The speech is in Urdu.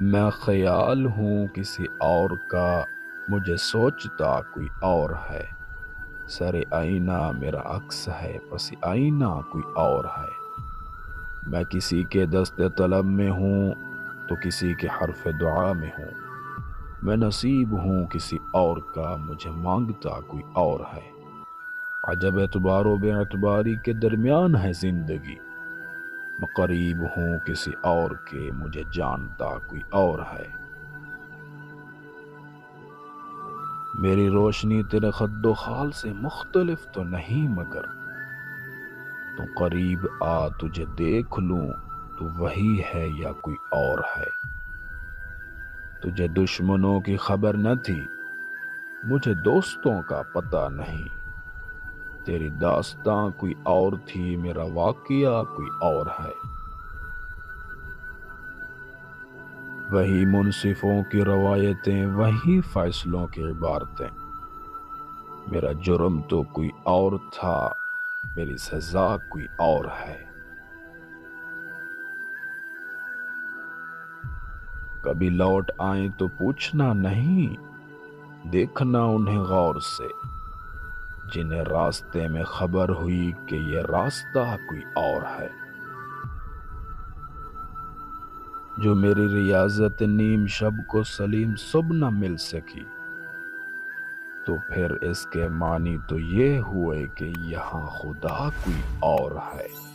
میں خیال ہوں کسی اور کا، مجھے سوچتا کوئی اور ہے۔ سر آئینہ میرا عکس ہے، پس آئینہ کوئی اور ہے۔ میں کسی کے دست طلب میں ہوں تو کسی کے حرف دعا میں ہوں۔ میں نصیب ہوں کسی اور کا، مجھے مانگتا کوئی اور ہے۔ عجب اعتبار و بے اعتباری کے درمیان ہے زندگی۔ میں قریب ہوں کسی اور کے، مجھے جانتا کوئی اور ہے۔ میری روشنی تیرے خد و خال سے مختلف تو نہیں، مگر تو قریب آ تجھے دیکھ لوں، تو وہی ہے یا کوئی اور ہے۔ تجھے دشمنوں کی خبر نہ تھی، مجھے دوستوں کا پتہ نہیں۔ تیری داستاں کوئی اور تھی، میرا واقعہ کوئی اور ہے۔ وہی منصفوں کی روایتیں، وہی فیصلوں کی عبارتیں۔ میرا جرم تو کوئی اور تھا، میری سزا کوئی اور ہے۔ کبھی لوٹ آئیں تو پوچھنا نہیں، دیکھنا انہیں غور سے، جنہیں راستے میں خبر ہوئی کہ یہ راستہ کوئی اور ہے۔ جو میری ریاضت نیم شب کو سلیم صبح نہ مل سکی، تو پھر اس کے معنی تو یہ ہوئے کہ یہاں خدا کوئی اور ہے۔